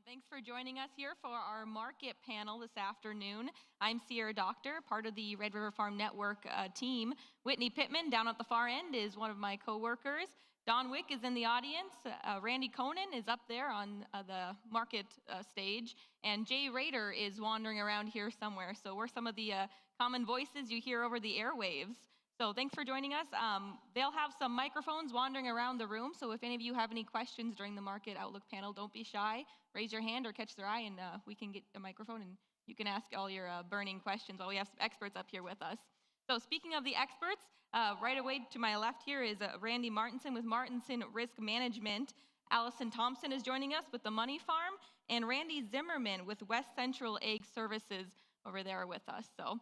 Thanks for joining us here for our market panel this afternoon. I'm Sierra Doctor, part of the Red River Farm Network team. Whitney Pittman down at the far end is one of my co-workers. Don Wick is in the audience. Randy Conan is up there on the market stage. And Jay Rader is wandering around here somewhere. So we're some of the common voices you hear over the airwaves. So thanks for joining us. They'll have some microphones wandering around the room. So if any of you have any questions during the Market Outlook panel, don't be shy. Raise your hand or catch their eye and we can get a microphone and you can ask all your burning questions while we have some experts up here with us. So speaking of the experts, right away to my left here is Randy Martinson with Martinson Risk Management. Allison Thompson is joining us with the Money Farm, and Randy Zimmerman with West Central Ag Services over there with us. So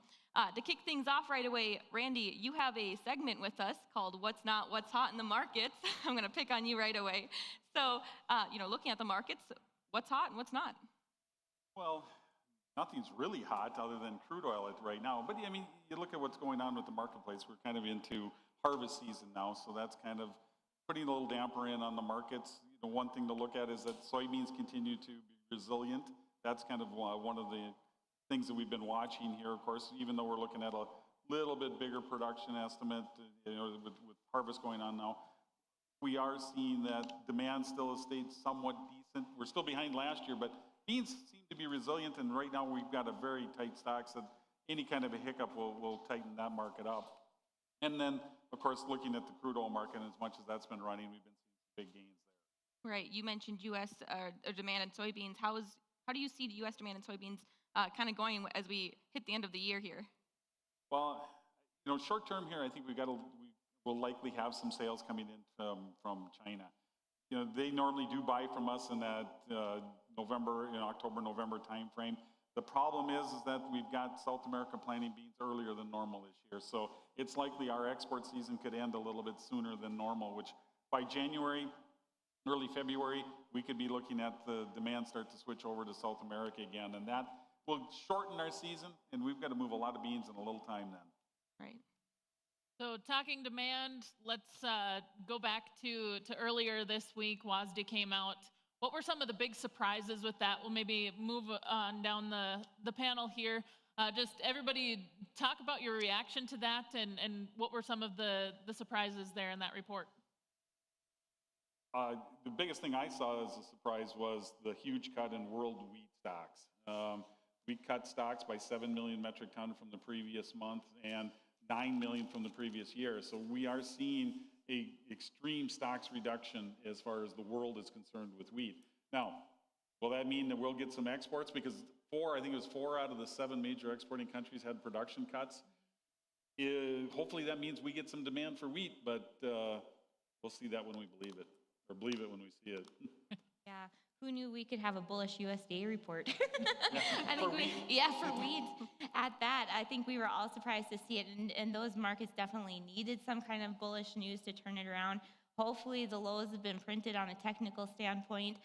to kick things off right away, Randy, you have a segment with us called What's Not, What's Hot in the Markets. I'm going to pick on you right away. So, looking at the markets, what's hot and what's not? Well, nothing's really hot other than crude oil right now. But I mean, you look at what's going on with the marketplace. We're kind of into harvest season now, so that's kind of putting a little damper in on the markets. One thing to look at is that soybeans continue to be resilient. That's kind of one of the things that we've been watching here. Of course, even though we're looking at a little bit bigger production estimate, with harvest going on now, we are seeing that demand still has stayed somewhat decent. We're still behind last year, but beans seem to be resilient, and right now we've got a very tight stocks that any kind of a hiccup will tighten that market up. And then, of course, looking at the crude oil market, as much as that's been running, we've been seeing some big gains there. Right. You mentioned U.S. Demand in soybeans. How do you see the U.S. demand in soybeans kind of going as we hit the end of the year here? Well, short term here, I think we will likely have some sales coming in from China. They normally do buy from us in that October, November timeframe. The problem is that we've got South America planting beans earlier than normal this year. So it's likely our export season could end a little bit sooner than normal, which by January, early February, we could be looking at the demand start to switch over to South America again. And that will shorten our season, and we've got to move a lot of beans in a little time then. Right. So talking demand, let's go back to earlier this week. WASDE came out. What were some of the big surprises with that? We'll maybe move on down the panel here. Just everybody talk about your reaction to that and what were some of the surprises there in that report? The biggest thing I saw as a surprise was the huge cut in world wheat stocks. We cut stocks by 7 million metric ton from the previous month and 9 million from the previous year. So we are seeing an extreme stocks reduction as far as the world is concerned with wheat. Now, will that mean that we'll get some exports? Because I think it was 4 out of the 7 major exporting countries had production cuts. Hopefully that means we get some demand for wheat, but we'll see that when we believe it, or believe it when we see it. Yeah, who knew we could have a bullish USDA report? For wheat. At that, I think we were all surprised to see it, and those markets definitely needed some kind of bullish news to turn it around. Hopefully the lows have been printed on a technical standpoint,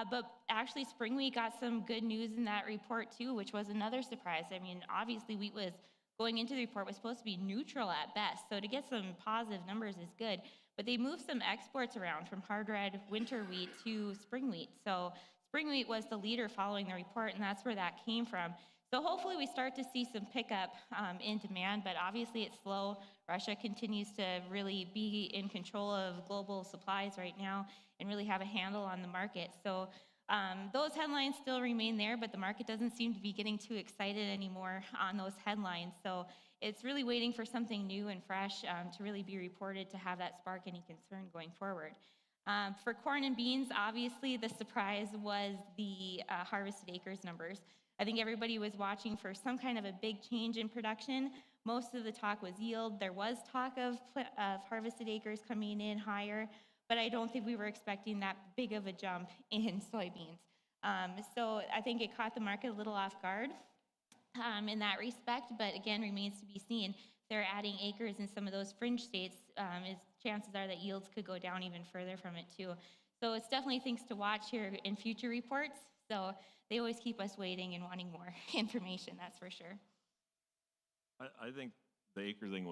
but actually spring wheat got some good news in that report too, which was another surprise. I mean, obviously wheat was going into the report was supposed to be neutral at best, so to get some positive numbers is good. But they moved some exports around from hard red winter wheat to spring wheat. So spring wheat was the leader following the report, and that's where that came from. So hopefully we start to see some pickup in demand, but obviously it's slow. Russia continues to really be in control of global supplies right now and really have a handle on the market. So those headlines still remain there, but the market doesn't seem to be getting too excited anymore on those headlines. So it's really waiting for something new and fresh to really be reported to have that spark any concern going forward. For corn and beans, obviously the surprise was the harvested acres numbers. I think everybody was watching for some kind of a big change in production. Most of the talk was yield. There was talk of harvested acres coming in higher, but I don't think we were expecting that big of a jump in soybeans. So I think it caught the market a little off guard in that respect, but again, remains to be seen. They're adding acres in some of those fringe states, chances are that yields could go down even further from it too. So it's definitely things to watch here in future reports. So they always keep us waiting and wanting more information, that's for sure. I think the acre thing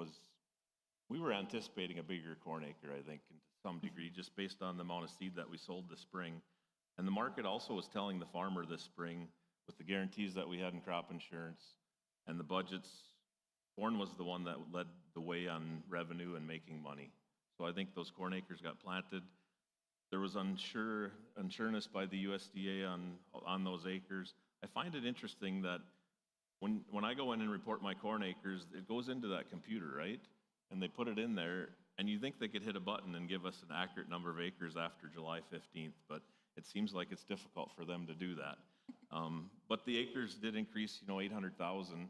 we were anticipating a bigger corn acre, I think, to some degree, just based on the amount of seed that we sold this spring. And the market also was telling the farmer this spring, with the guarantees that we had in crop insurance and the budgets, corn was the one that led the way on revenue and making money. So I think those corn acres got planted. There was unsureness by the USDA on those acres. I find it interesting that when I go in and report my corn acres, it goes into that computer, right? And they put it in there, and you think they could hit a button and give us an accurate number of acres after July 15th, but it seems like it's difficult for them to do that. But the acres did increase, 800,000.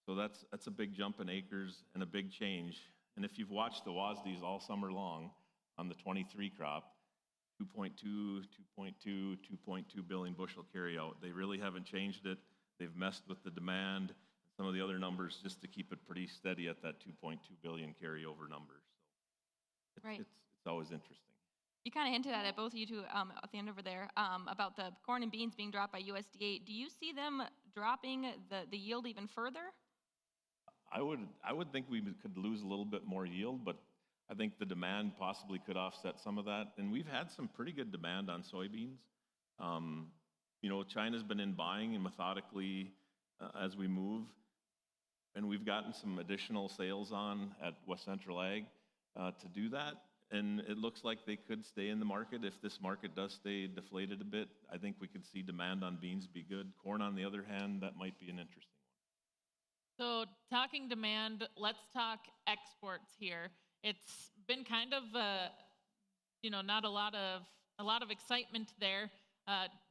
So that's a big jump in acres and a big change. And if you've watched the WASDEs all summer long on the 23 crop, 2.2, 2.2, 2.2 billion bushel carryout. They really haven't changed it. They've messed with the demand, some of the other numbers just to keep it pretty steady at that 2.2 billion carryover number. So Right. It's always interesting. You kind of hinted at it, both of you two, at the end over there, about the corn and beans being dropped by USDA. Do you see them dropping the yield even further? I would think we could lose a little bit more yield, but I think the demand possibly could offset some of that. And we've had some pretty good demand on soybeans. China's been in buying and methodically as we move, and we've gotten some additional sales on at West Central Ag to do that. And it looks like they could stay in the market. If this market does stay deflated a bit, I think we could see demand on beans be good. Corn, on the other hand, that might be an interesting one. So talking demand, let's talk exports here. It's been kind of, not a lot of excitement there.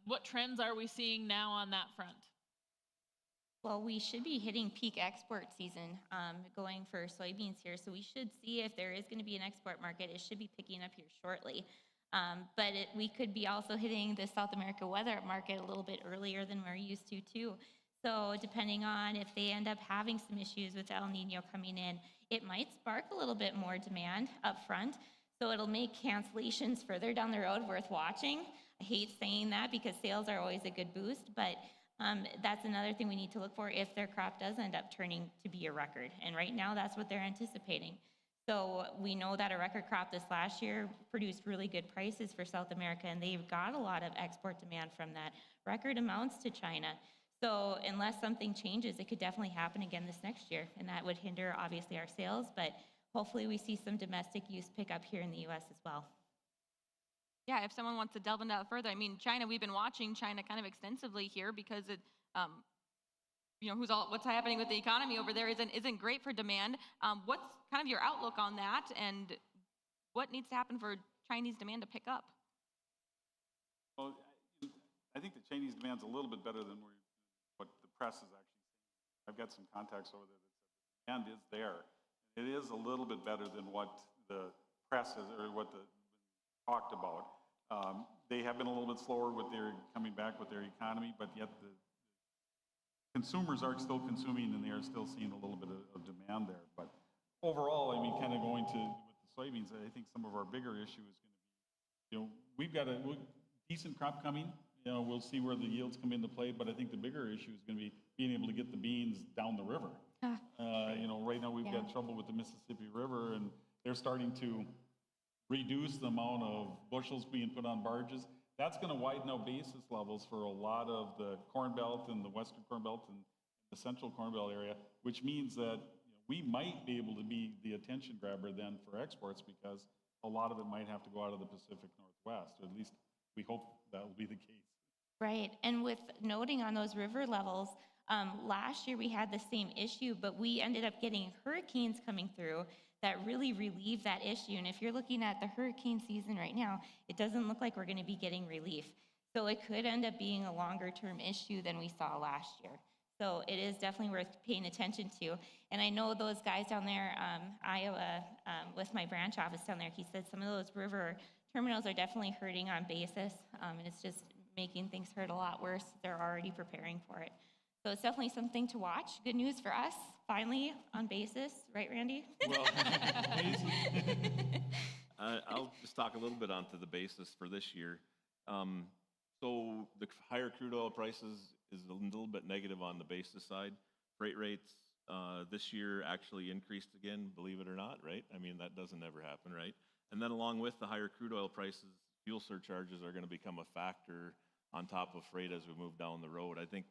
What trends are we seeing now on that front? Well, we should be hitting peak export season going for soybeans here. So we should see if there is going to be an export market. It should be picking up here shortly. But we could be also hitting the South America weather market a little bit earlier than we're used to too. So depending on if they end up having some issues with El Nino coming in, it might spark a little bit more demand up front. So it'll make cancellations further down the road worth watching. I hate saying that because sales are always a good boost, but that's another thing we need to look for if their crop does end up turning to be a record. And right now, that's what they're anticipating. So we know that a record crop this last year produced really good prices for South America, and they've got a lot of export demand from that. Record amounts to China. So unless something changes, it could definitely happen again this next year, and that would hinder, obviously, our sales, but hopefully we see some domestic use pick up here in the U.S. as well. Yeah, if someone wants to delve into that further, I mean, China, we've been watching China kind of extensively here because it, what's happening with the economy over there isn't great for demand. What's kind of your outlook on that, and what needs to happen for Chinese demand to pick up? Well, I think the Chinese demand's a little bit better than what the press is actually saying. I've got some contacts over there that said the demand is there. It is a little bit better than what the press is, or what the talked about. They have been a little bit slower with their coming back with their economy, but yet the consumers are still consuming and they are still seeing a little bit of demand there. But overall, I mean, kind of going to with the soybeans, I think some of our bigger issue is going to be, we've got a decent crop coming. We'll see where the yields come into play, but I think the bigger issue is going to be being able to get the beans down the river. Right now we've got trouble with the Mississippi River, and they're starting to reduce the amount of bushels being put on barges. That's going to widen out basis levels for a lot of the Corn Belt and the Western Corn Belt and the Central Corn Belt area, which means that we might be able to be the attention grabber then for exports, because a lot of it might have to go out of the Pacific Northwest, or at least we hope that will be the case. Right, and with noting on those river levels, last year we had the same issue, but we ended up getting hurricanes coming through that really relieve that issue. And if you're looking at the hurricane season right now, it doesn't look like we're going to be getting relief. So it could end up being a longer term issue than we saw last year. So it is definitely worth paying attention to. And I know those guys down there, Iowa, with my branch office down there, he said some of those river terminals are definitely hurting on basis, and it's just making things hurt a lot worse. They're already preparing for it. So it's definitely something to watch. Good news for us, finally, on basis. Right, Randy? Well, I'll just talk a little bit onto the basis for this year. So the higher crude oil prices is a little bit negative on the basis side. Freight rates this year actually increased again, believe it or not, right? I mean, that doesn't ever happen, right? And then along with the higher crude oil prices, fuel surcharges are going to become a factor on top of freight as we move down the road. I think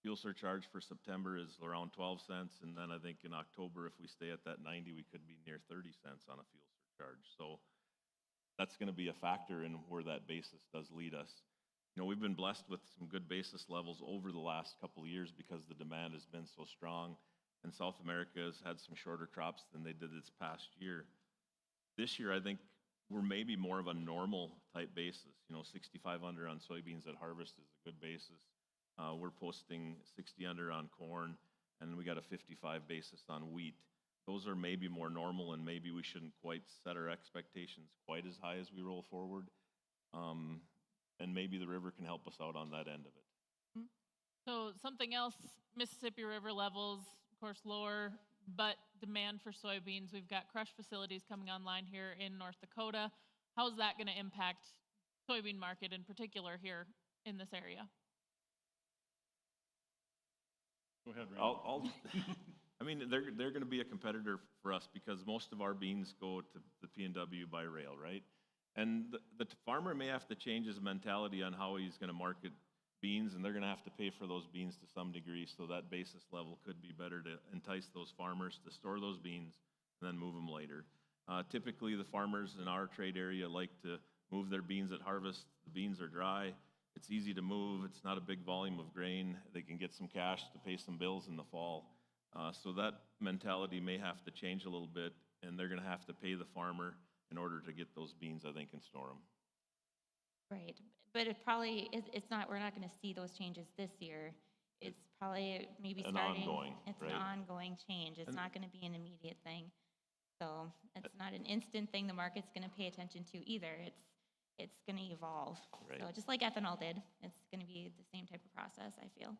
fuel surcharge for September is around 12 cents, and then I think in October, if we stay at that 90, we could be near 30 cents on a fuel surcharge. So that's going to be a factor in where that basis does lead us. You know, we've been blessed with some good basis levels over the last couple of years because the demand has been so strong, and South America has had some shorter crops than they did this past year. This year, I think we're maybe more of a normal type basis. You know, 65 under on soybeans at harvest is a good basis. We're posting 60 under on corn, and we got a 55 basis on wheat. Those are maybe more normal, and maybe we shouldn't quite set our expectations quite as high as we roll forward. And maybe the river can help us out on that end of it. So something else, Mississippi River levels, of course, lower, but demand for soybeans. We've got crush facilities coming online here in North Dakota. How's that going to impact soybean market in particular here in this area? Go ahead, Randy. I mean, they're going to be a competitor for us because most of our beans go to the P&W by rail, right? And the farmer may have to change his mentality on how he's going to market beans, and they're going to have to pay for those beans to some degree, so that basis level could be better to entice those farmers to store those beans and then move them later. Typically, the farmers in our trade area like to move their beans at harvest. The beans are dry. It's easy to move. It's not a big volume of grain. They can get some cash to pay some bills in the fall. So that mentality may have to change a little bit, and they're going to have to pay the farmer in order to get those beans, I think, and store them. Right, but it probably, it's not, we're not going to see those changes this year. It's probably maybe An starting. ongoing, It's right. an ongoing change. It's not going to be an immediate thing. So it's not an instant thing the market's going to pay attention to either. It's going to evolve. Right. So just like ethanol did, it's going to be the same type of process, I feel.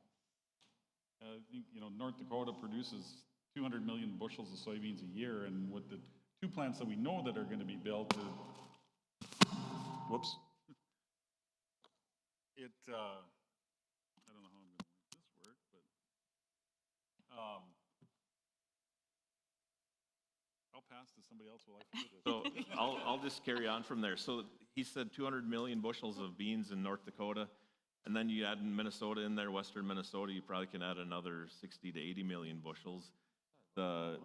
I think, you know, North Dakota produces 200 million bushels of soybeans a year, and with the 2 plants that we know that are going to be built, whoops. I don't know how I'm going to make this work, but I'll pass to somebody else while I figure this. So I'll just carry on from there. So he said 200 million bushels of beans in North Dakota, and then you add Minnesota in there, western Minnesota, you probably can add another 60 to 80 million bushels. The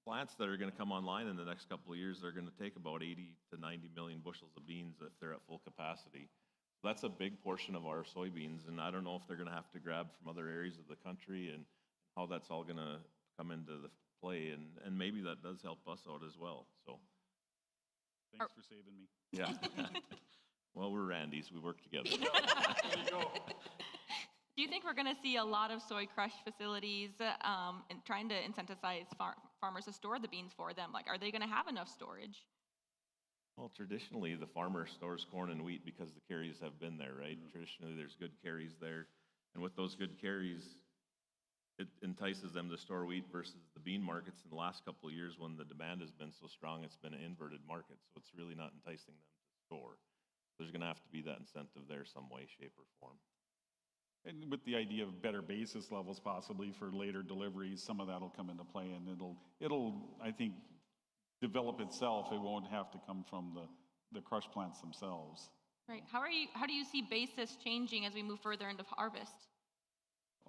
plants that are going to come online in the next couple of years are going to take about 80 to 90 million bushels of beans if they're at full capacity. That's a big portion of our soybeans, and I don't know if they're going to have to grab from other areas of the country and how that's all going to come into the play, and maybe that does help us out as well. So, Thanks for saving me. yeah. Well, we're Randys. We work together. There you go. Do you think we're going to see a lot of soy crush facilities and trying to incentivize farmers to store the beans for them? Like, are they going to have enough storage? Well, traditionally, the farmer stores corn and wheat because the carries have been there, right? Traditionally, there's good carries there. And with those good carries, it entices them to store wheat versus the bean markets in the last couple of years when the demand has been so strong, it's been an inverted market. So it's really not enticing them to store. There's going to have to be that incentive there some way, shape, or form. And with the idea of better basis levels possibly for later deliveries, some of that'll come into play, and it'll I think, develop itself. It won't have to come from the crush plants themselves. Right. How do you see basis changing as we move further into harvest?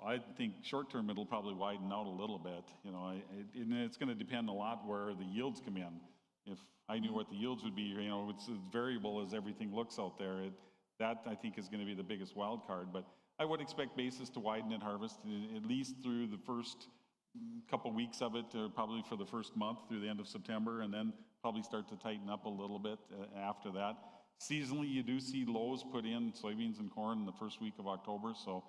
I think short term it'll probably widen out a little bit. You know, and it's going to depend a lot where the yields come in. If I knew what the yields would be, you know, it's as variable as everything looks out there. That I think is going to be the biggest wild card. But I would expect basis to widen at harvest, at least through the first couple weeks of it, or probably for the first month through the end of September, and then probably start to tighten up a little bit after that. Seasonally, you do see lows put in soybeans and corn in the first week of October, so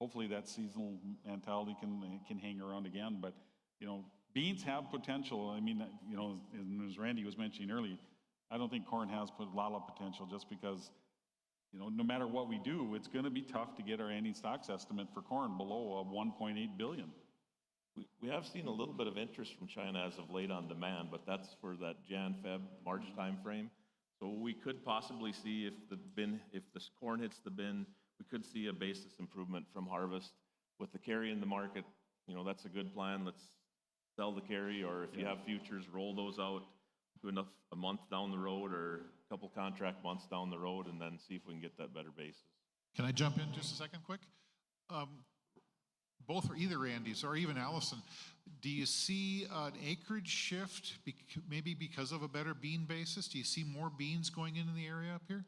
hopefully that seasonal mentality can hang around again. But, you know, beans have potential. I mean, you know, as Randy was mentioning earlier, I don't think corn has a lot of potential just because, you know, no matter what we do, it's going to be tough to get our ending stocks estimate for corn below 1.8 billion. We have seen a little bit of interest from China as of late on demand, but that's for that Jan, Feb, March timeframe. So we could possibly see if this corn hits the bin, we could see a basis improvement from harvest. With the carry in the market, you know, that's a good plan. Let's sell the carry, or if you have futures, roll those out to a month down the road or a couple contract months down the road, and then see if we can get that better basis. Can I jump in just a second quick? Both or either Andy's or even Allison, do you see an acreage shift maybe because of a better bean basis? Do you see more beans going into the area up here?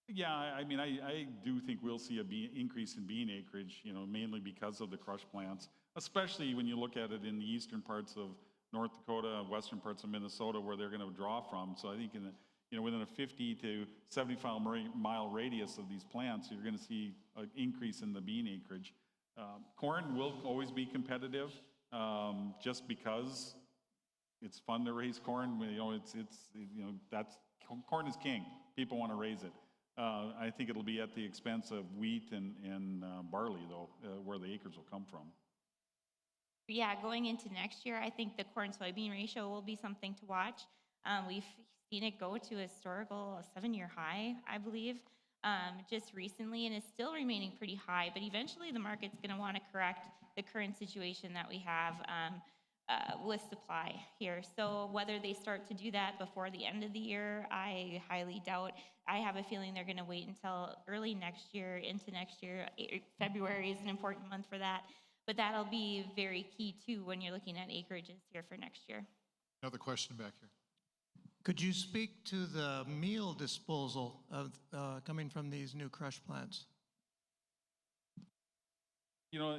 Yeah, I mean, I do think we'll see a increase in bean acreage, you know, mainly because of the crush plants, especially when you look at it in the eastern parts of North Dakota, western parts of Minnesota, where they're going to draw from. So I think within a 50 to 75-mile radius of these plants, you're going to see an increase in the bean acreage. Corn will always be competitive, just because it's fun to raise corn. You know, corn is king. People want to raise it. I think it'll be at the expense of wheat and barley, though, where the acres will come from. Yeah, going into next year, I think the corn-soybean ratio will be something to watch. We've seen it go to a historical 7-year high, I believe, just recently, and it's still remaining pretty high, but eventually the market's going to want to correct the current situation that we have with supply here. So whether they start to do that before the end of the year, I highly doubt. I have a feeling they're going to wait until early next year, into next year. February is an important month for that, but that'll be very key too when you're looking at acreages here for next year. Another question back here. Could you speak to the meal disposal of coming from these new crush plants? You know,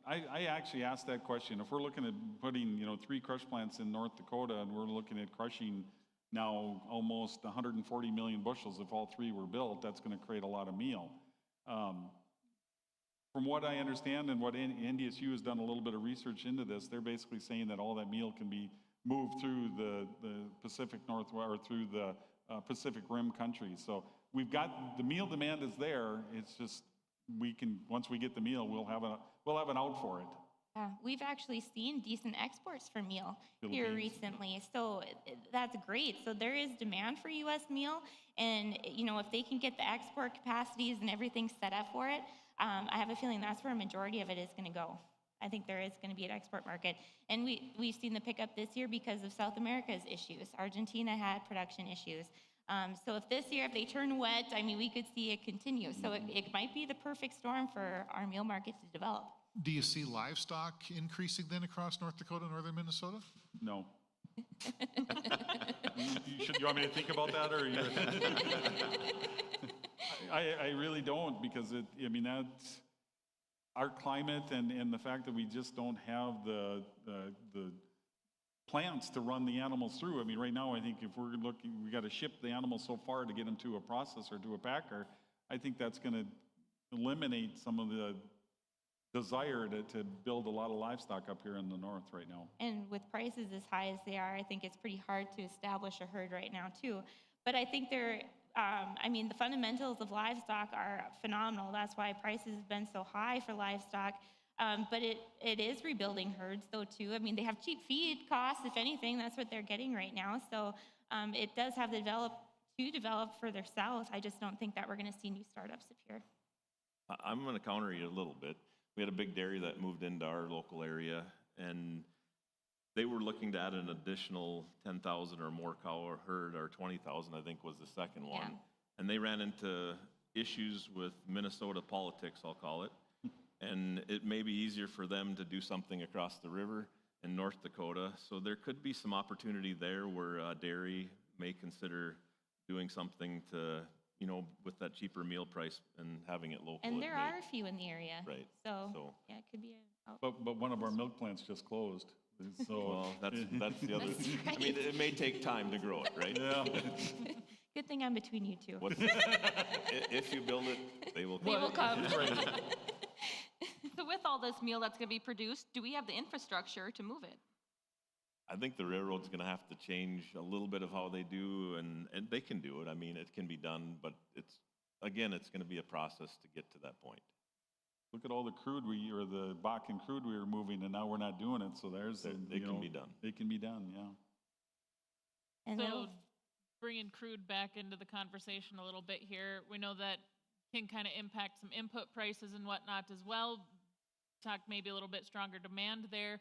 I actually asked that question. If we're looking at putting, 3 crush plants in North Dakota, and we're looking at crushing now almost 140 million bushels, if all 3 were built, that's going to create a lot of meal. From what I understand and what NDSU has done a little bit of research into this, they're basically saying that all that meal can be moved through the Pacific Northwest or through the Pacific Rim countries. So we've got the meal demand is there. It's just once we get the meal, we'll have an out for it. Yeah, we've actually seen decent exports for meal here recently, so that's great. So there is demand for U.S. meal, and if they can get the export capacities and everything set up for it, I have a feeling that's where a majority of it is going to go. I think there is going to be an export market, and we've seen the pickup this year because of South America's issues. Argentina had production issues. So if this year, if they turn wet, we could see it continue. So it might be the perfect storm for our meal market to develop. Do you see livestock increasing then across North Dakota, northern Minnesota? No. You want me to think about that, or? I really don't, because that's our climate and the fact that we just don't have the plants to run the animals through. Right now, I think if we're looking, we got to ship the animals so far to get them to a processor, to a packer. I think that's going to eliminate some of the desire to build a lot of livestock up here in the north right now. And with prices as high as they are, I think it's pretty hard to establish a herd right now too. But I think the fundamentals of livestock are phenomenal. That's why prices have been so high for livestock. But it is rebuilding herds though too. They have cheap feed costs, if anything, that's what they're getting right now. So it does have to develop further south. I just don't think that we're going to see new startups appear. I'm going to counter you a little bit. We had a big dairy that moved into our local area, and they were looking to add an additional 10,000 or more cow herd, or 20,000, I think was the second one. Yeah. And they ran into issues with Minnesota politics, I'll call it. And it may be easier for them to do something across the river in North Dakota. So there could be some opportunity there where dairy may consider doing something to, with that cheaper meal price and having it local. And there are a few in the area. Right. So yeah, it could be But one of our milk plants just closed. So well, that's the other. That's right. It may take time to grow it, right? yeah. Good thing I'm between you two. If you build it, they will come. They will come. So with all this meal that's going to be produced, do we have the infrastructure to move it? I think the railroad's going to have to change a little bit of how they do, and they can do it. It can be done, but it's going to be a process to get to that point. Look at all the crude the Bakken crude we were moving, and now we're not doing it. So It can be done. It can be done, yeah. And So bringing crude back into the conversation a little bit here, we know that can kind of impact some input prices and whatnot as well. Talk maybe a little bit stronger demand there.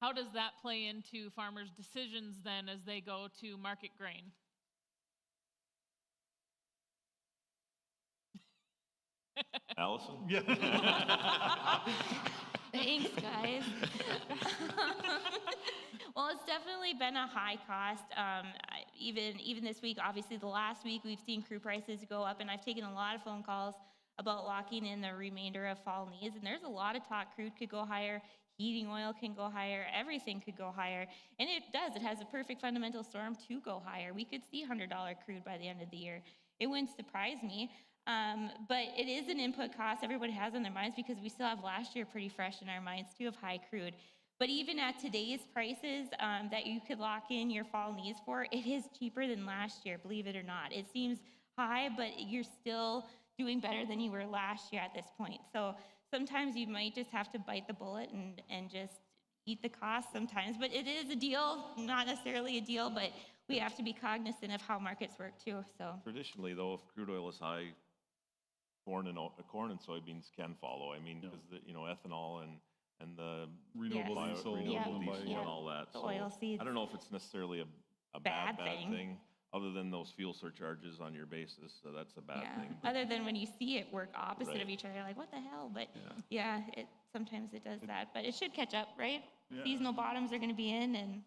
How does that play into farmers' decisions then as they go to market grain? Allison? Yeah. Thanks, guys. Well, it's definitely been a high cost. Even this week, obviously the last week, we've seen crude prices go up, and I've taken a lot of phone calls about locking in the remainder of fall needs. And there's a lot of talk crude could go higher, heating oil can go higher, everything could go higher. And it does. It has a perfect fundamental storm to go higher. We could see $100 crude by the end of the year. It wouldn't surprise me. But it is an input cost everybody has on their minds because we still have last year pretty fresh in our minds too of high crude. But even at today's prices that you could lock in your fall needs for, it is cheaper than last year, believe it or not. It seems high, but you're still doing better than you were last year at this point. So sometimes you might just have to bite the bullet and just eat the cost sometimes. But it is a deal, not necessarily a deal, but we have to be cognizant of how markets work too. So Traditionally, though, if crude oil is high, corn and soybeans can follow. I mean, because ethanol and the Renewable Yes. diesel. renewable and diesel yeah. and all that. The So oil seeds. I don't know if it's necessarily a Bad bad thing. thing, other than those fuel surcharges on your basis. So that's a bad yeah, thing. But other than when you see it work opposite Right. of each other, you're like, what the hell? But yeah, sometimes it does that. But it should catch up, right? Yeah. Seasonal bottoms are going to be in, and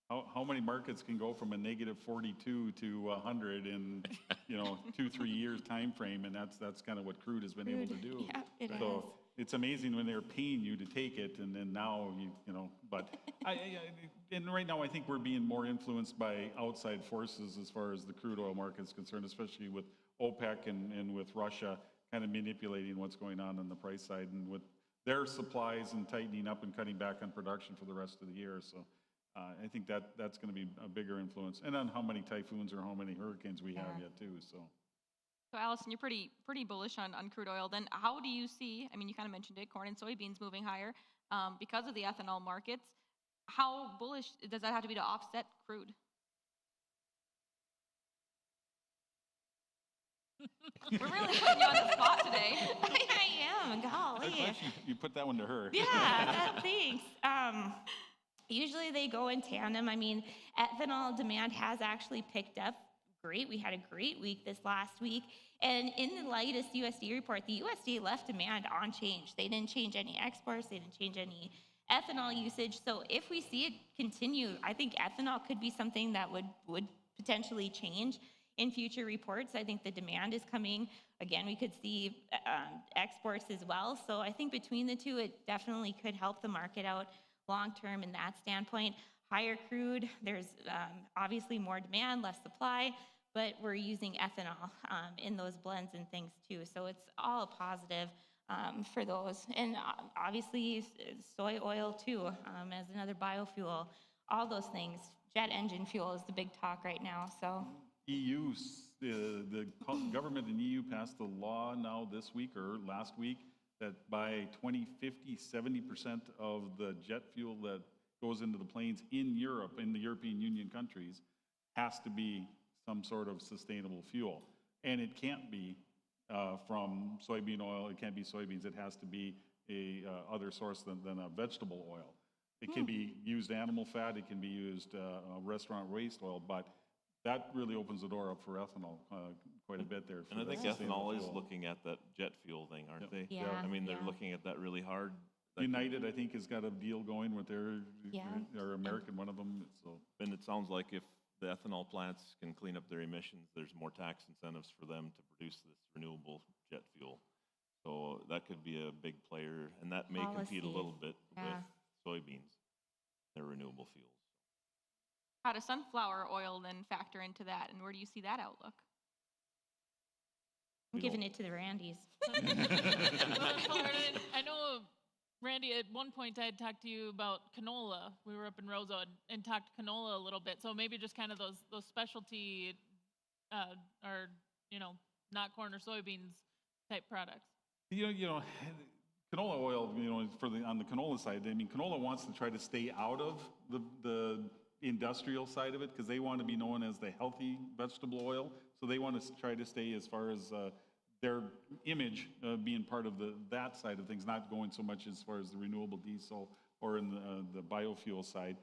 How many markets can go from a negative 42 to 100 in 2-3 years time frame, and that's kind of what crude has been able to do. Yeah, it So has. it's amazing when they're paying you to take it, and then now But and right now I think we're being more influenced by outside forces as far as the crude oil market is concerned, especially with OPEC and with Russia kind of manipulating what's going on the price side and with their supplies and tightening up and cutting back on production for the rest of the year. So. I think that's going to be a bigger influence, and on how many typhoons or how many hurricanes we have yet too. So Allison, you're pretty bullish on crude oil. Then how do you see, I mean, you kind of mentioned it, corn and soybeans moving higher because of the ethanol markets. How bullish does that have to be to offset crude? We're really putting you on the spot today. I am, I golly. thought you put that one to her. Yeah, thanks. Usually they go in tandem. I mean, ethanol demand has actually picked up great. We had a great week this last week. And in the latest USDA report, the USDA left demand unchanged. They didn't change any exports. They didn't change any ethanol usage. So if we see it continue, I think ethanol could be something that would potentially change in future reports. I think the demand is coming. Again, we could see exports as well. So I think between the two, it definitely could help the market out long-term in that standpoint. Higher crude, there's obviously more demand, less supply, but we're using ethanol in those blends and things too. So it's all positive for those. And obviously soy oil too, as another biofuel, all those things. Jet engine fuel is the big talk right now, so. EU, the government in EU passed a law now this week or last week that by 2050, 70% of the jet fuel that goes into the planes in Europe, in the European Union countries, has to be some sort of sustainable fuel. And it can't be from soybean oil, it can't be soybeans, it has to be a other source than a vegetable oil. It can be used animal fat, it can be used restaurant waste oil, but that really opens the door up for ethanol quite a bit there. And I think ethanol is looking at that jet fuel thing, aren't they? Yeah, I mean, they're yeah. looking at that really hard. United, I think, has got a deal going with their, Yeah. or American, one of them, so. And it sounds like if the ethanol plants can clean up their emissions, there's more tax incentives for them to produce this renewable jet fuel. So that could be a big player, and that may compete a Policy. little bit Yeah. with soybeans, their renewable fuels. How does sunflower oil then factor into that, and where do you see that outlook? I'm giving it to the Randys. I know, Randy, at one point I had talked to you about canola. We were up in Roseau and talked canola a little bit. So maybe just kind of those specialty or, not corn or soybeans type products. Canola oil, on the canola side, I mean, canola wants to try to stay out of the industrial side of it because they want to be known as the healthy vegetable oil. So they want to try to stay as far as their image being part of that side of things, not going so much as far as the renewable diesel or in the biofuel side.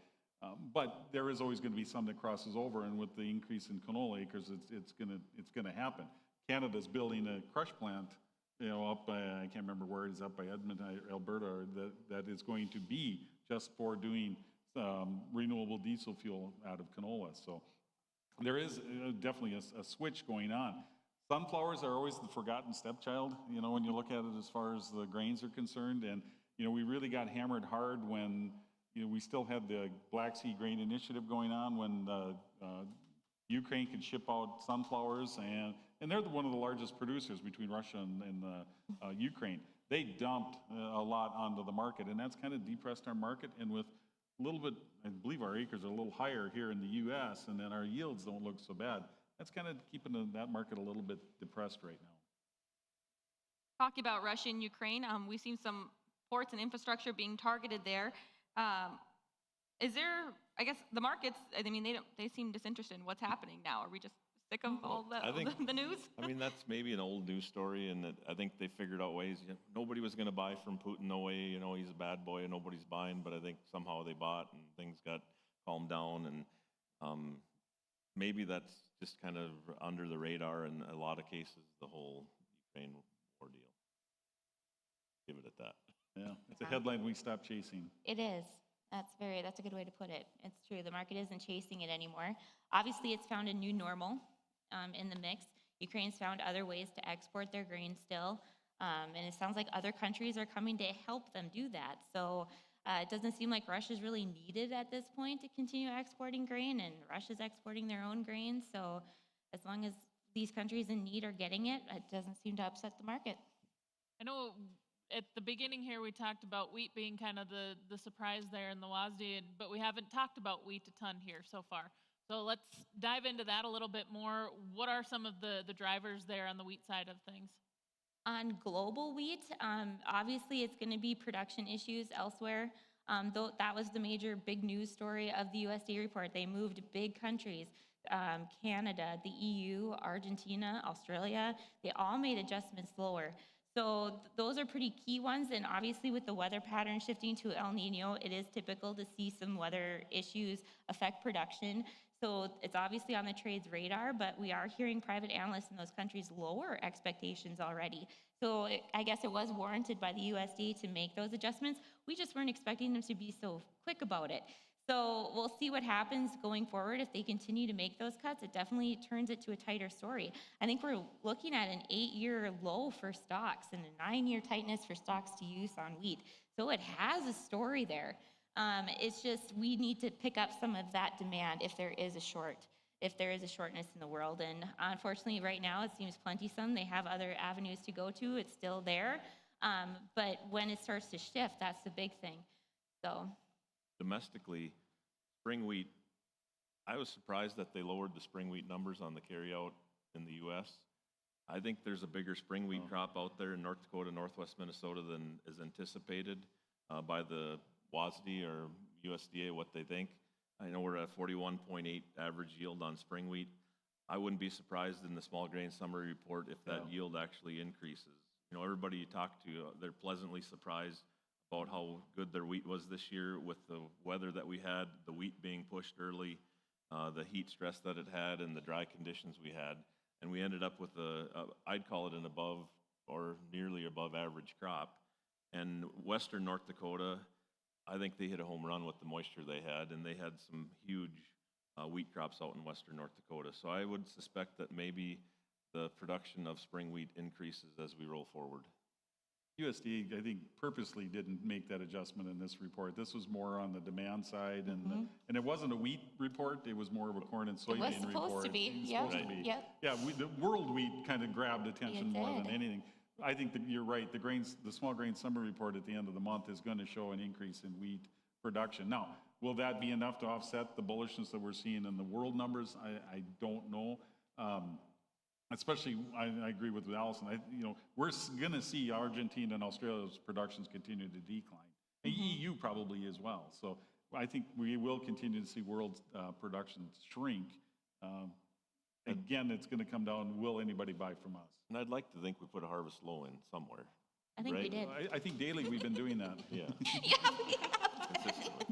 But there is always going to be some that crosses over, and with the increase in canola acres, it's going to happen. Canada's building a crush plant up by, I can't remember where it is, up by Edmonton, Alberta, that is going to be just for doing renewable diesel fuel out of canola. So there is definitely a switch going on. Sunflowers are always the forgotten stepchild, when you look at it as far as the grains are concerned. And, we really got hammered hard when, we still had the Black Sea Grain Initiative going on when Ukraine could ship out sunflowers. And they're one of the largest producers between Russia and Ukraine. They dumped a lot onto the market, and that's kind of depressed our market. And with a little bit, I believe our acres are a little higher here in the U.S., and then our yields don't look so bad. That's kind of keeping that market a little bit depressed right now. Talking about Russia and Ukraine, we've seen some ports and infrastructure being targeted there. Is there, I guess, the markets, they seem disinterested in what's happening now. Are we just sick of all the news? That's maybe an old news story, and I think they figured out ways. Nobody was going to buy from Putin, no way. He's a bad boy and nobody's buying, but I think somehow they bought and things got calmed down, and maybe that's just kind of under the radar in a lot of cases, the whole Ukraine war deal. Give it at that. Yeah, it's a headline we stopped chasing. It is. That's a good way to put it. It's true. The market isn't chasing it anymore. Obviously, it's found a new normal in the mix. Ukraine's found other ways to export their grain still. And it sounds like other countries are coming to help them do that. So it doesn't seem like Russia's really needed at this point to continue exporting grain, and Russia's exporting their own grain. So as long as these countries in need are getting it, it doesn't seem to upset the market. I know at the beginning here we talked about wheat being kind of the surprise there in the WASDE, but we haven't talked about wheat a ton here so far. So let's dive into that a little bit more. What are some of the drivers there on the wheat side of things? On global wheat, obviously it's going to be production issues elsewhere. Though that was the major big news story of the USDA report. They moved big countries, Canada, the EU, Argentina, Australia. They all made adjustments lower. So those are pretty key ones. And obviously with the weather pattern shifting to El Nino, it is typical to see some weather issues affect production. So it's obviously on the trade's radar, but we are hearing private analysts in those countries lower expectations already. So I guess it was warranted by the USDA to make those adjustments. We just weren't expecting them to be so quick about it. So we'll see what happens going forward. If they continue to make those cuts, it definitely turns it to a tighter story. I think we're looking at an 8-year low for stocks and a 9-year tightness for stocks to use on wheat. So it has a story there. It's just we need to pick up some of that demand if there is a shortness in the world. And unfortunately, right now it seems plenty-some. They have other avenues to go to. It's still there. But when it starts to shift, that's the big thing. So Domestically, spring wheat, I was surprised that they lowered the spring wheat numbers on the carryout in the U.S. I think there's a bigger spring wheat crop out there in North Dakota, Northwest Minnesota than is anticipated by the WASDE or USDA, what they think. I know we're at 41.8 average yield on spring wheat. I wouldn't be surprised in the small grain summary report if that yield actually increases. Everybody you talk to, they're pleasantly surprised about how good their wheat was this year with the weather that we had, the wheat being pushed early, the heat stress that it had, and the dry conditions we had. And we ended up with I'd call it an above or nearly above average crop. And Western North Dakota, I think they hit a home run with the moisture they had, and they had some huge wheat crops out in Western North Dakota. So I would suspect that maybe the production of spring wheat increases as we roll forward. USDA, I think, purposely didn't make that adjustment in this report. This was more on the demand side, and it wasn't a wheat report. It was more of a corn and soybean report. it was supposed to be. Supposed to be. Yep. Yeah, the world wheat kind of grabbed attention It more than did. anything. I think that you're right. The small grain summary report at the end of the month is going to show an increase in wheat production. Now, will that be enough to offset the bullishness that we're seeing in the world numbers? I don't know. Especially, I agree with Allison. We're going to see Argentina and Australia's productions continue to decline. And EU probably as well. So I think we will continue to see world production shrink. Again, it's going to come down, will anybody buy from us? And I'd like to think we put a harvest low in somewhere. I think we right? did. I think daily we've been doing that. Yeah. Yeah, we have. Consistently.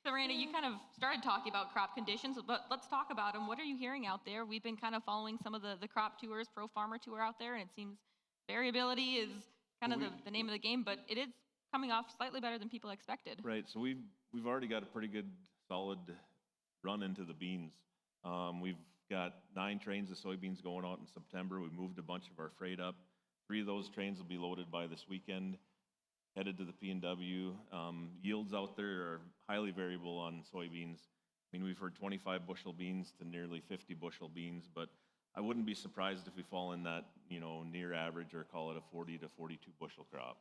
The Randy, you kind of started talking about crop conditions, but let's talk about them. What are you hearing out there? We've been kind of following some of the crop tours, Pro Farmer Tour out there, and it seems variability is kind of the name of the game, but it is coming off slightly better than people expected. Right, so we've already got a pretty good, solid run into the beans. We've got 9 trains of soybeans going out in September. We moved a bunch of our freight up. 3 of those trains will be loaded by this weekend, headed to the P&W. Yields out there are highly variable on soybeans. I mean, we've heard 25 bushel beans to nearly 50 bushel beans, but I wouldn't be surprised if we fall in that, near average, or call it a 40 to 42 bushel crop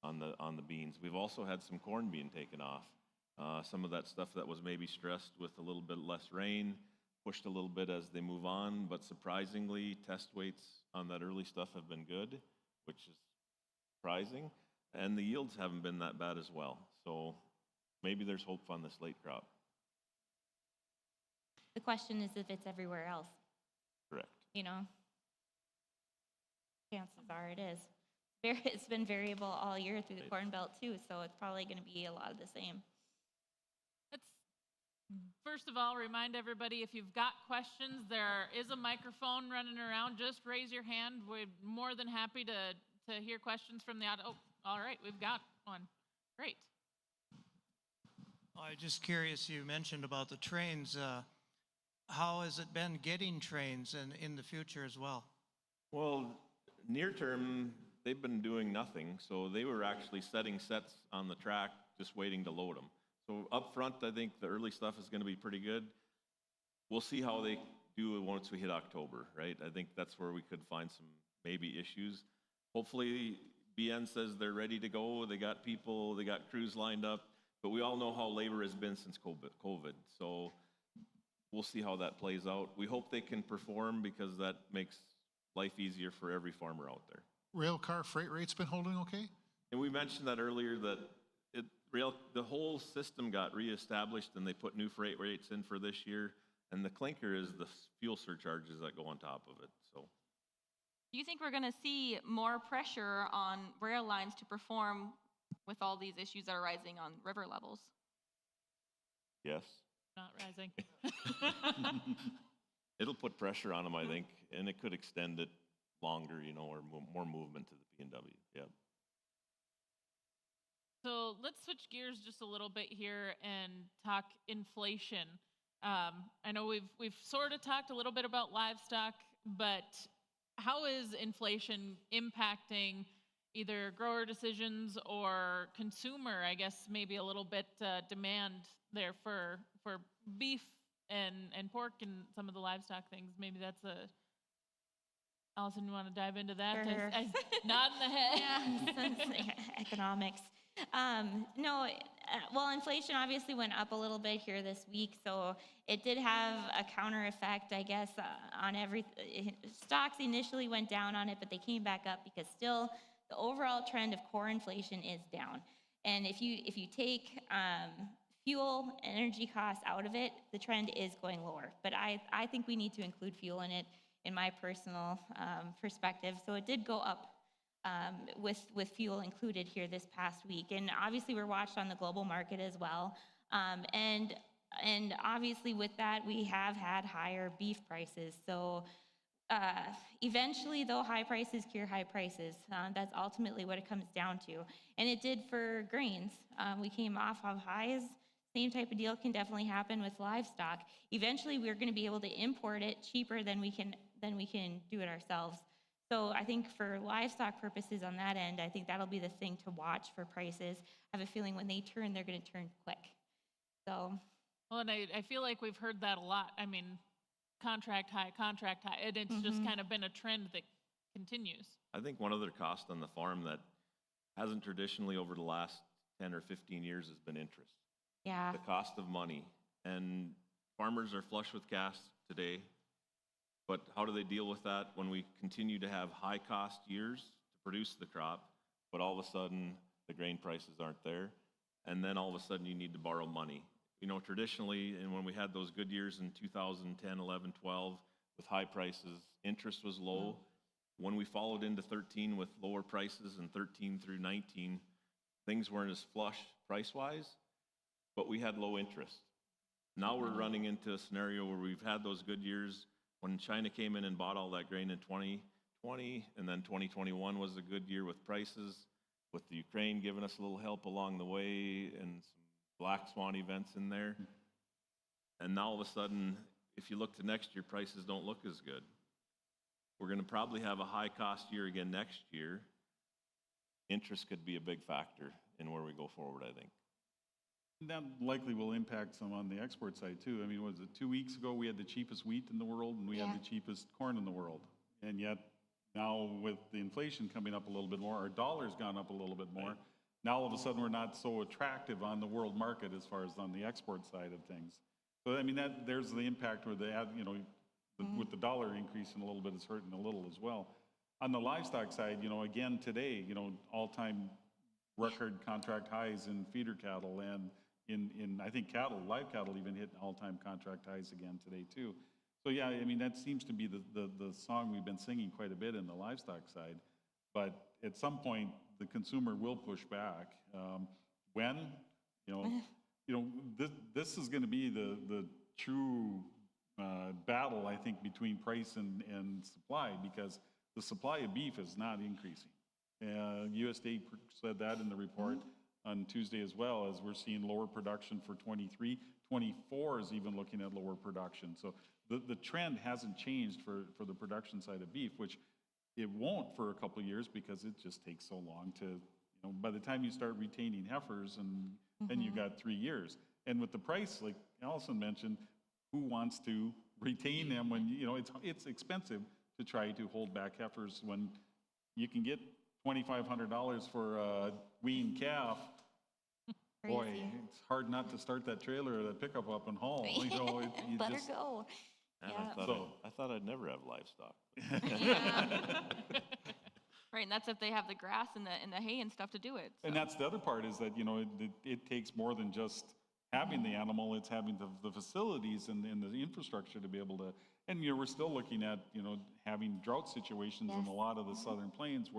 on the beans. We've also had some corn being taken off. Some of that stuff that was maybe stressed with a little bit less rain, pushed a little bit as they move on, but surprisingly, test weights on that early stuff have been good, which is surprising, and the yields haven't been that bad as well. So maybe there's hope on this late crop. The question is if it's everywhere else, Correct. Chances are it is. It's been variable all year through the Right. Corn Belt too, so it's probably going to be a lot of the same. Let's first of all remind everybody, if you've got questions, there is a microphone running around. Just raise your hand. We're more than happy to hear questions from the audience. Oh, all right, we've got one. Great. I'm just curious, you mentioned about the trains. How has it been getting trains and in the future as well? Well, near term, they've been doing nothing. So they were actually setting sets on the track, just waiting to load them. So up front, I think the early stuff is going to be pretty good. We'll see how they do once we hit October, right? I think that's where we could find some maybe issues. Hopefully, BN says they're ready to go. They got people, they got crews lined up. But we all know how labor has been since COVID. So we'll see how that plays out. We hope they can perform because that makes life easier for every farmer out there. Rail car freight rates been holding okay? And we mentioned that earlier, that the whole system got reestablished and they put new freight rates in for this year. And the clinker is the fuel surcharges that go on top of it. So Do you think we're going to see more pressure on rail lines to perform with all these issues that are rising on river levels? yes, Not rising. it'll put pressure on them, I think, and it could extend it longer, or more movement to the P&W. Yeah. So let's switch gears just a little bit here and talk inflation. I know we've sort of talked a little bit about livestock, but how is inflation impacting either grower decisions or consumer, I guess maybe a little bit demand there for beef and pork and some of the livestock things? Maybe that's Allison, you want to dive into that? Sure. I nod in the head. Yeah, economics. No, well, inflation obviously went up a little bit here this week, so it did have a counter effect, I guess, on stocks initially went down on it, but they came back up because still the overall trend of core inflation is down. And if you take fuel, energy costs out of it, the trend is going lower. But I think we need to include fuel in it, in my personal perspective. So it did go up with fuel included here this past week. And obviously we're watched on the global market as well. And obviously with that, we have had higher beef prices. So eventually, though, high prices cure high prices. That's ultimately what it comes down to. And it did for grains. We came off of highs. Same type of deal can definitely happen with livestock. Eventually, we're going to be able to import it cheaper than we can do it ourselves. So I think for livestock purposes on that end, I think that'll be the thing to watch for prices. I have a feeling when they turn, they're going to turn quick. So. Well, and I feel like we've heard that a lot. I mean, contract high, and it's just kind of been a trend that continues. I think one other cost on the farm that hasn't traditionally over the last 10 or 15 years has been interest. Yeah. The cost of money. And farmers are flush with cash today. But how do they deal with that when we continue to have high cost years to produce the crop, but all of a sudden the grain prices aren't there? And then all of a sudden you need to borrow money. Traditionally, and when we had those good years in 2010, 11, 12, with high prices, interest was low. When we followed into 13 with lower prices and 13 through 19, things weren't as flush price-wise. but we had low interest. Now we're running into a scenario where we've had those good years when China came in and bought all that grain in 2020, and then 2021 was a good year with prices, with the Ukraine giving us a little help along the way and some black swan events in there. And now all of a sudden, if you look to next year, prices don't look as good. We're going to probably have a high cost year again next year. Interest could be a big factor in where we go forward, I think. That likely will impact some on the export side too. I mean, was it 2 weeks ago, we had the cheapest wheat in the world and we had the cheapest corn in the world. And yet now with the inflation coming up a little bit more, our dollar's gone up a little bit more. Right. Now all of a sudden we're not so attractive on the world market as far as on the export side of things. So I mean, there's the impact where with the dollar increasing a little bit, it's hurting a little as well. On the livestock side, again today, all-time record contract highs in feeder cattle and in I think live cattle even hit all-time contract highs again today too. So yeah, I mean, that seems to be the song we've been singing quite a bit in the livestock side. But at some point, the consumer will push back. When, this is going to be the true battle, I think, between price and supply, because the supply of beef is not increasing. USDA said that in the report on Tuesday as well, as we're seeing lower production for 23. 24 is even looking at lower production. So the trend hasn't changed for the production side of beef, which it won't for a couple of years because it just takes so long to, by the time you start retaining heifers and then you got 3 years. And with the price, like Allison mentioned, who wants to retain them when, it's expensive to try to hold back heifers when you can get $2,500 for a weaned calf. Boy, it's hard not to start that trailer or that pickup up and haul. Let her go. And Yeah. I thought I'd never have livestock. Right, and that's if they have the grass and the hay and stuff to do it. So. And that's the other part is that, it takes more than just having the animal, it's having the facilities and the infrastructure to be able to, and we're still looking at, having drought situations in a lot of the southern plains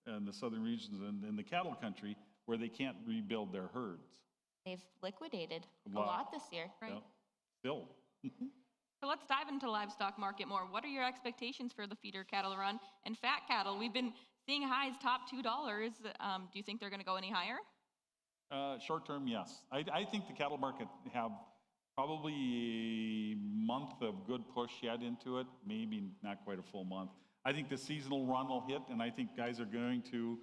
and the southern regions and in the cattle country where they can't rebuild their herds. They've liquidated a lot this year. Right. Yeah. Still. So let's dive into livestock market more. What are your expectations for the feeder cattle run and fat cattle? We've been seeing highs top $2. Do you think they're going to go any higher? Short term, yes. I think the cattle market have probably a month of good push yet into it, maybe not quite a full month. I think the seasonal run will hit, and I think guys are going to,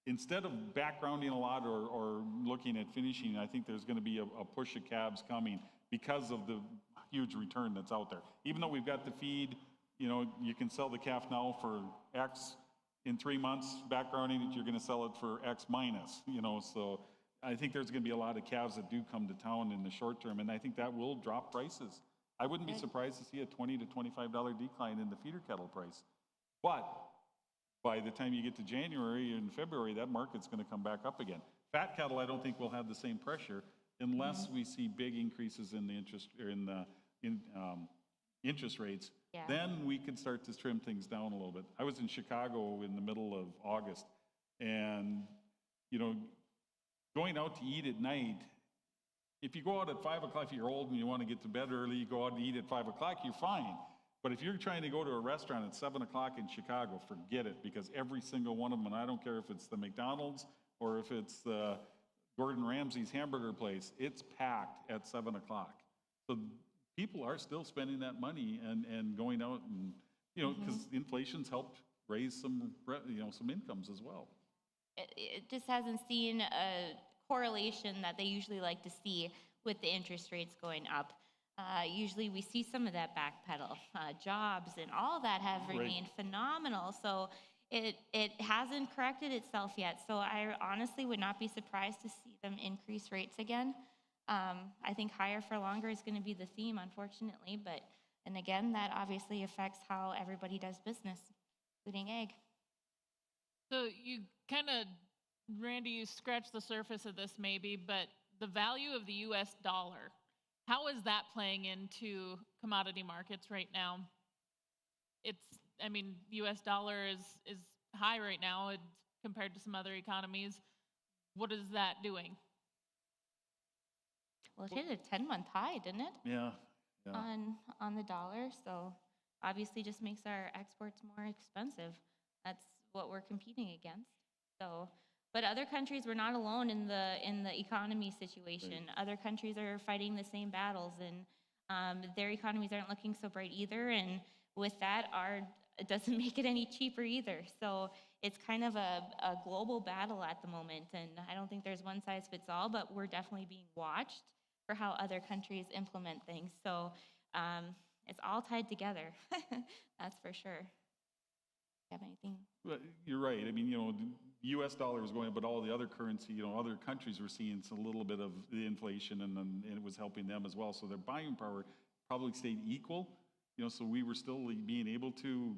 instead of backgrounding a lot or looking at finishing, I think there's going to be a push of calves coming because of the huge return that's out there. Even though we've got the feed, you can sell the calf now for X. In 3 months, backgrounding it, you're going to sell it for X minus, so I think there's going to be a lot of calves that do come to town in the short term, and I think that will drop prices. I wouldn't be surprised to see a $20 to $25 decline in the feeder cattle price. But by the time you get to January and February, that market's going to come back up again. Fat cattle, I don't think will have the same pressure unless we see big increases in the interest rates. Yeah. Then we could start to trim things down a little bit. I was in Chicago in the middle of August, and going out to eat at night, if you go out at 5 o'clock, if you're old and you want to get to bed early, you go out and eat at 5 o'clock, you're fine. But if you're trying to go to a restaurant at 7 o'clock in Chicago, forget it, because every single one of them, and I don't care if it's the McDonald's or if it's the Gordon Ramsay's hamburger place, it's packed at 7 o'clock. So people are still spending that money and going out and, because inflation's helped raise some incomes as well. It just hasn't seen a correlation that they usually like to see with the interest rates going up. Usually we see some of that backpedal. Jobs and all that have remained phenomenal. So it hasn't corrected itself yet. So I honestly would not be surprised to see them increase rates again. I think higher for longer is going to be the theme, unfortunately. And again, that obviously affects how everybody does business, including ag. So you kind of, Randy, you scratched the surface of this maybe, but the value of the U.S. dollar, how is that playing into commodity markets right now? U.S. dollar is high right now compared to some other economies. What is that doing? Well, it hit a 10-month high, didn't it? Yeah, yeah. On the dollar, so obviously just makes our exports more expensive. That's what we're competing against. So, but other countries, we're not alone in the economy situation. Other countries are fighting the same battles, and their economies aren't looking so bright either. And with that, it doesn't make it any cheaper either. So it's kind of a global battle at the moment, and I don't think there's one size fits all, but we're definitely being watched for how other countries implement things. So it's all tied together, that's for sure. You have anything? But you're right. I mean, the U.S. dollar is going up, but all the other currency, other countries were seeing a little bit of the inflation, and it was helping them as well. So their buying power probably stayed equal. So we were still being able to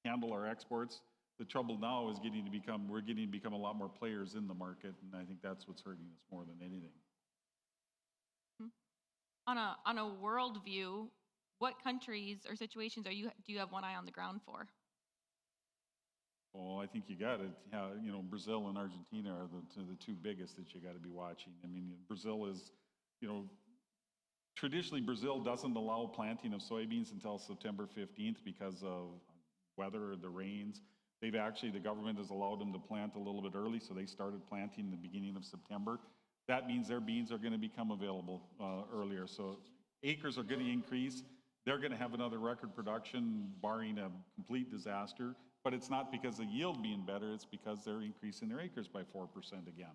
handle our exports. The trouble now is we're getting to become a lot more players in the market, and I think that's what's hurting us more than anything. On a world view, what countries or situations do you have one eye on the ground for? Well, I think you got it. Brazil and Argentina are the two biggest that you got to be watching. I mean, Brazil is, traditionally Brazil doesn't allow planting of soybeans until September 15th because of weather or the rains. The government has allowed them to plant a little bit early, so they started planting in the beginning of September. That means their beans are going to become available earlier. So acres are going to increase. They're going to have another record production, barring a complete disaster. But it's not because of yield being better, it's because they're increasing their acres by 4% again.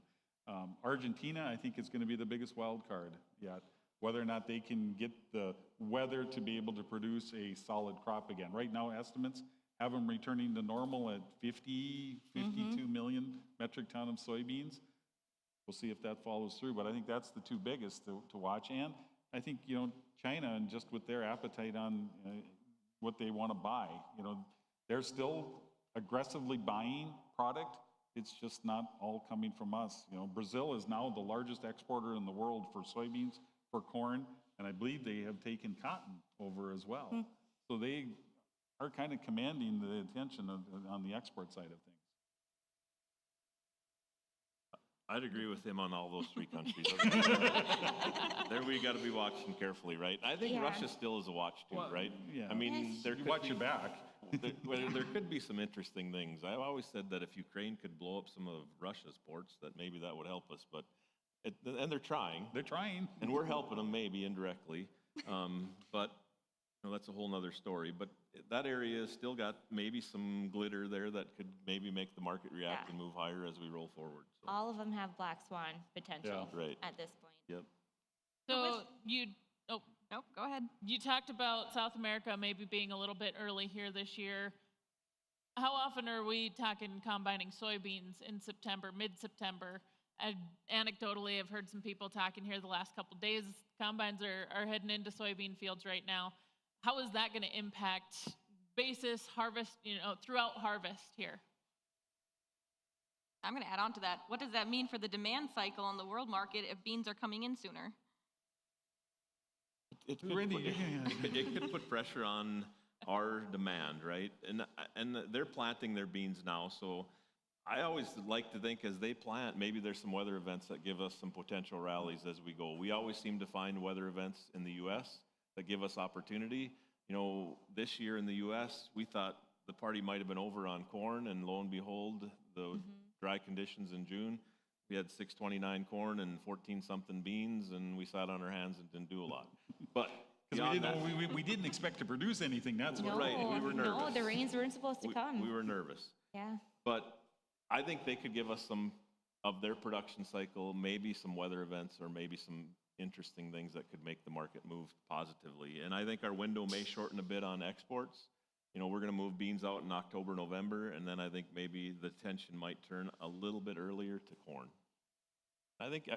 Argentina, I think, is going to be the biggest wild card yet. Whether or not they can get the weather to be able to produce a solid crop again. Right now, estimates have them returning to normal at 52 million metric ton of soybeans. We'll see if that follows through, but I think that's the two biggest to watch. And I think, China, and just with their appetite on what they want to buy, they're still aggressively buying product. It's just not all coming from us. Brazil is now the largest exporter in the world for soybeans, for corn, and I believe they have taken cotton over as well. So they are kind of commanding the attention on the export side of things. I'd agree with him on all those three countries. There we got to be watching carefully, right? I think Yeah. Russia still is a watch too, Well, right? yeah. I mean, Yes. there could Watch be, your back. there could be some interesting things. I've always said that if Ukraine could blow up some of Russia's ports, that maybe that would help us. But and they're trying, They're trying. and we're helping them maybe indirectly. But that's a whole nother story. But that area has still got maybe some glitter there that could maybe make the market react Yeah. and move higher as we roll forward. So, All of them have black swan potential Yeah. Right. at this point. yep. So Nope, go ahead. you talked about South America maybe being a little bit early here this year. How often are we talking combining soybeans in September, mid-September? Anecdotally, I've heard some people talking here the last couple days. Combines are heading into soybean fields right now. How is that going to impact basis harvest, throughout harvest here? I'm going to add on to that. What does that mean for the demand cycle on the world market if beans are coming in sooner? It could, Randy, put, it could put pressure on our demand, right? And they're planting their beans now, so I always like to think as they plant, maybe there's some weather events that give us some potential rallies as we go. We always seem to find weather events in the U.S. that give us opportunity. This year in the U.S., we thought the party might have been over on corn, and lo and behold, the dry conditions in June, we had 629 corn and 14-something beans, and we sat on our hands and didn't do a lot. But Because beyond we didn't expect to produce anything, that's what. No, Right, we were no, nervous. the rains weren't supposed to come. we were nervous. Yeah. But I think they could give us some of their production cycle, maybe some weather events, or maybe some interesting things that could make the market move positively. And I think our window may shorten a bit on exports. We're going to move beans out in October, November, and then I think maybe the tension might turn a little bit earlier to corn. I think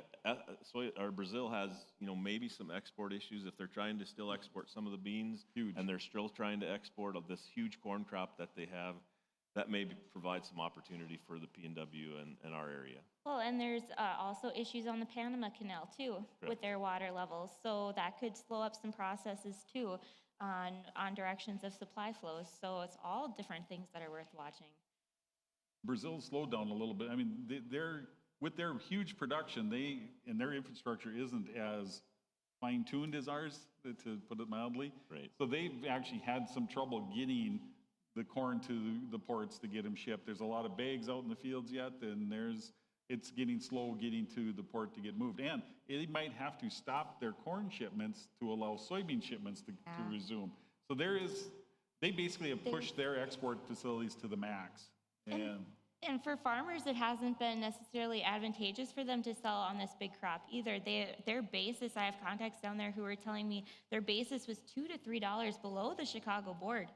Brazil has, maybe some export issues if they're trying to still export some of the beans, Huge. and they're still trying to export of this huge corn crop that they have. That may provide some opportunity for the PNW and our area. Well, and there's also issues on the Panama Canal too, with Correct. their water levels. So that could slow up some processes too on directions of supply flows. So it's all different things that are worth watching. Brazil slowed down a little bit. I mean, they're with their huge production, and their infrastructure isn't as fine-tuned as ours, to put it mildly. Right. So they've actually had some trouble getting the corn to the ports to get them shipped. There's a lot of bags out in the fields yet, and it's getting slow getting to the port to get moved. And they might have to stop their corn shipments to allow soybean shipments to resume. So they basically have pushed their export facilities to the max. And for farmers, it hasn't been necessarily advantageous for them to sell on this big crop either. Their basis, I have contacts down there who are telling me their basis was $2 to $3 below the Chicago board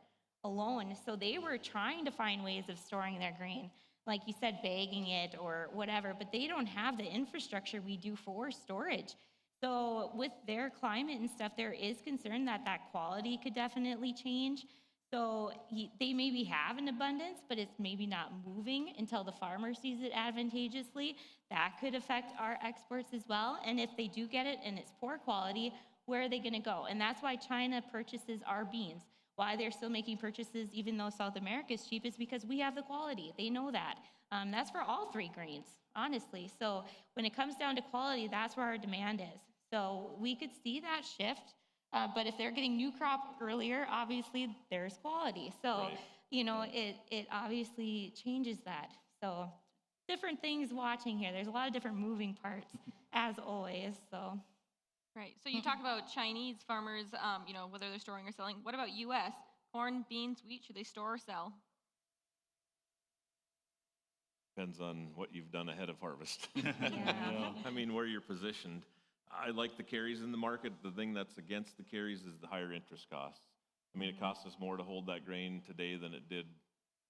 alone. So they were trying to find ways of storing their grain, like you said, bagging it or whatever, but they don't have the infrastructure we do for storage. So with their climate and stuff, there is concern that quality could definitely change. So they maybe have an abundance, but it's maybe not moving until the farmer sees it advantageously. That could affect our exports as well. And if they do get it and it's poor quality, where are they going to go? And that's why China purchases our beans. Why they're still making purchases even though South America is cheap is because we have the quality. They know that. That's for all three grains, honestly. So when it comes down to quality, that's where our demand is. So we could see that shift. But if they're getting new crop earlier, obviously there's quality. So, Right. it obviously changes that. So different things watching here. There's a lot of different moving parts as always, so. Right. So you talk about Chinese farmers, whether they're storing or selling. What about U.S.? Corn, beans, wheat, should they store or sell? Depends on what you've done ahead of harvest. Yeah. I mean, where you're positioned. I like the carries in the market. The thing that's against the carries is the higher interest costs. I mean, it costs us more to hold that grain today than it did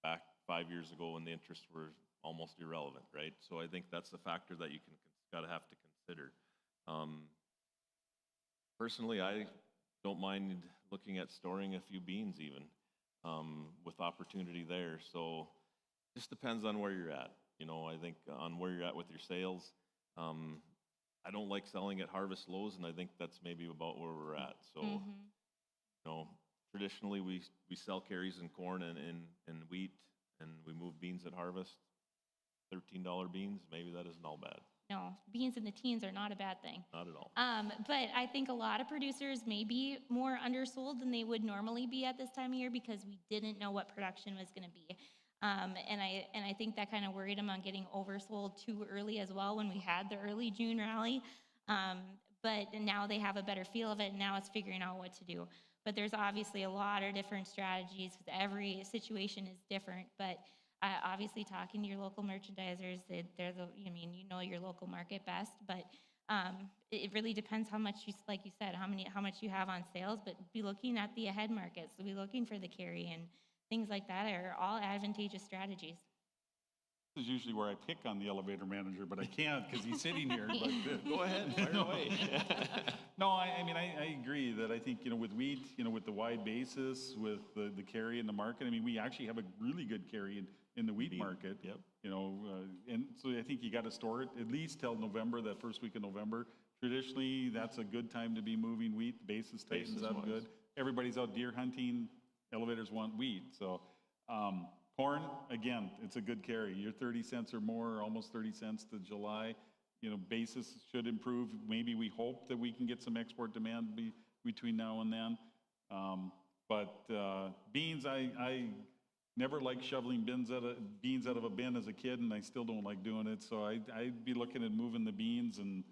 back 5 years ago when the interests were almost irrelevant, right? So I think that's a factor that you gotta have to consider. Personally, I don't mind looking at storing a few beans even, with opportunity there. So just depends on where you're at. I think on where you're at with your sales. I don't like selling at harvest lows, and I think that's maybe about where we're at. So, traditionally we sell carries in corn and wheat, and we move beans at harvest. $13 beans, maybe that isn't all bad. No, beans in the teens are not a bad thing. Not at all. But I think a lot of producers may be more undersold than they would normally be at this time of year because we didn't know what production was going to be. And I think that kind of worried them on getting oversold too early as well when we had the early June rally. But now they have a better feel of it, and now it's figuring out what to do. But there's obviously a lot of different strategies because every situation is different. But obviously, talking to your local merchandisers, your local market best. But it really depends how much like you said, how much you have on sales. But be looking at the ahead markets. So be looking for the carry and things like that are all advantageous strategies. This is usually where I pick on the elevator manager, but I can't because he's sitting here. But, Go ahead, fire away. No, I mean, I agree that I think, with wheat, with the wide basis, with the carry in the market, I mean, we actually have a really good carry in the wheat market. Yep. And so I think you got to store it at least till November, that first week of November. Traditionally, that's a good time to be moving wheat. Basis tightens up good. Everybody's out deer hunting. Elevators want wheat. So corn, again, it's a good carry. You're 30 cents or more, almost 30 cents to July. Basis should improve. Maybe we hope that we can get some export demand between now and then. But beans, I never liked shoveling beans out of a bin as a kid, and I still don't like doing it. So I'd be looking at moving the beans and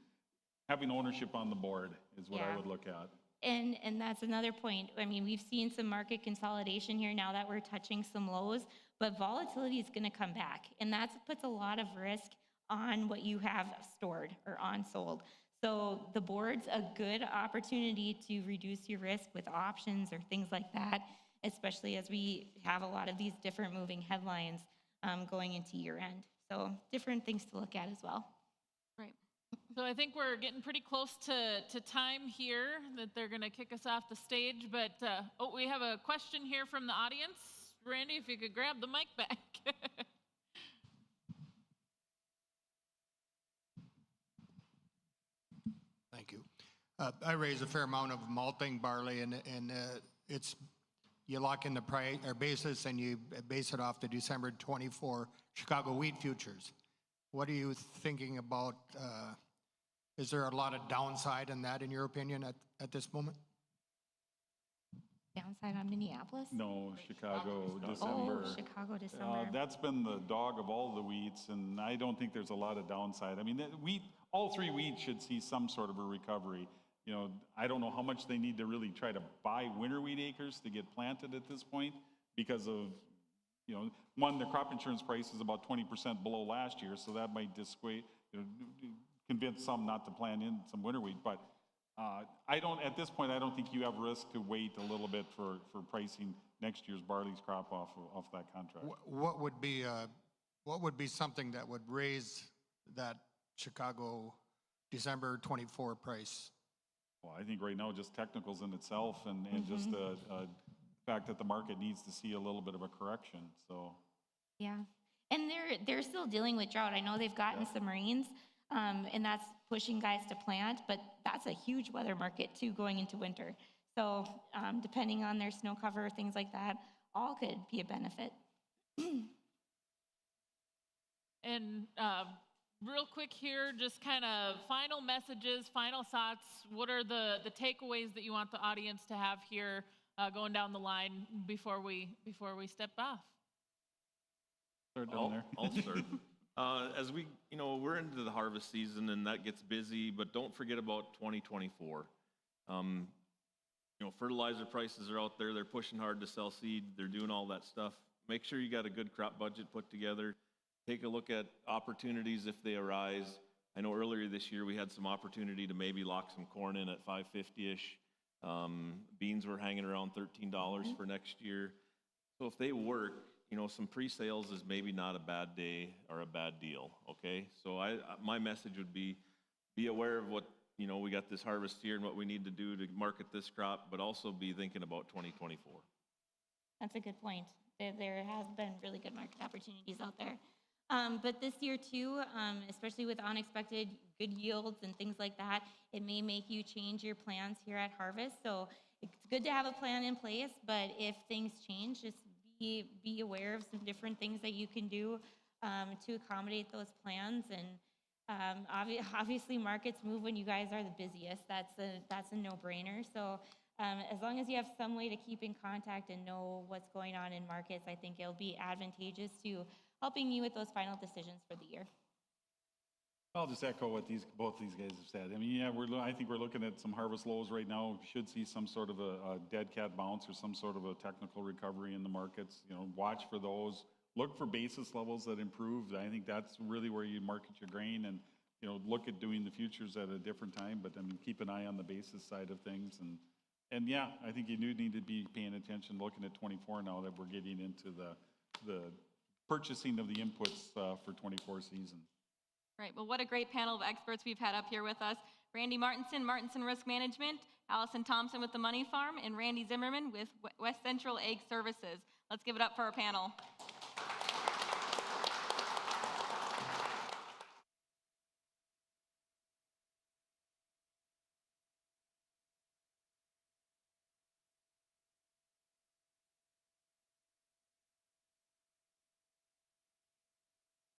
having ownership on the board is what I would look at. And that's another point. I mean, we've seen some market consolidation here now that we're touching some lows, but volatility is going to come back. And that puts a lot of risk on what you have stored or on sold. So the board's a good opportunity to reduce your risk with options or things like that, especially as we have a lot of these different moving headlines going into year end. So different things to look at as well. Right. So I think we're getting pretty close to time here that they're going to kick us off the stage. But, we have a question here from the audience. Randy, if you could grab the mic back. Thank you. I raise a fair amount of malting barley, and you lock in the price or basis, and you base it off the December 24 Chicago wheat futures. What are you thinking about? Is there a lot of downside in that, in your opinion, at this moment? Downside on Minneapolis? No, Chicago, Oh, December. Chicago, December. That's been the dog of all the wheats, and I don't think there's a lot of downside. I mean, all three wheats should see some sort of a recovery. You know, I don't know how much they need to really try to buy winter wheat acres to get planted at this point because of, you know, one, the crop insurance price is about 20% below last year, so that might dissuade, you know, convince some not to plant in some winter wheat. But at this point, I don't think you have risk to wait a little bit for pricing next year's barley's crop off that contract. What would be something that would raise that Chicago December 24 price? Well, I think right now just technicals in itself and just the fact that the market needs to see a little bit of a correction, so. Yeah, and they're still dealing with drought. I know they've gotten some rains, and that's pushing guys to plant, but that's a huge weather market too going into winter. So depending on their snow cover, things like that, all could be a benefit. And real quick here, just kind of final messages, final thoughts. What are the takeaways that you want the audience to have here going down the line before we step off? Start down there. I'll start. As we, we're into the harvest season and that gets busy, but don't forget about 2024. Fertilizer prices are out there. They're pushing hard to sell seed. They're doing all that stuff. Make sure you got a good crop budget put together. Take a look at opportunities if they arise. I know earlier this year we had some opportunity to maybe lock some corn in at $5.50-ish. Beans were hanging around $13 for next year. So if they work, some pre-sales is maybe not a bad day or a bad deal, okay? So my message would be aware of what, we got this harvest here and what we need to do to market this crop, but also be thinking about 2024. That's a good point. There has been really good market opportunities out there. But this year too, especially with unexpected good yields and things like that, it may make you change your plans here at harvest. So it's good to have a plan in place, but if things change, just be aware of some different things that you can do to accommodate those plans. And obviously markets move when you guys are the busiest. That's a no-brainer. So as long as you have some way to keep in contact and know what's going on in markets, I think it'll be advantageous to helping you with those final decisions for the year. I'll just echo what both these guys have said. I mean, yeah, I think we're looking at some harvest lows right now. We should see some sort of a dead cat bounce or some sort of a technical recovery in the markets. Watch for those. Look for basis levels that improve. I think that's really where you market your grain and, look at doing the futures at a different time. But I mean, keep an eye on the basis side of things. And yeah, I think you do need to be paying attention, looking at 24 now that we're getting into the purchasing of the inputs for 24 season. Right, well, what a great panel of experts we've had up here with us. Randy Martinson, Martinson Risk Management, Allison Thompson with the Money Farm, and Randy Zimmerman with West Central Ag Services. Let's give it up for our panel.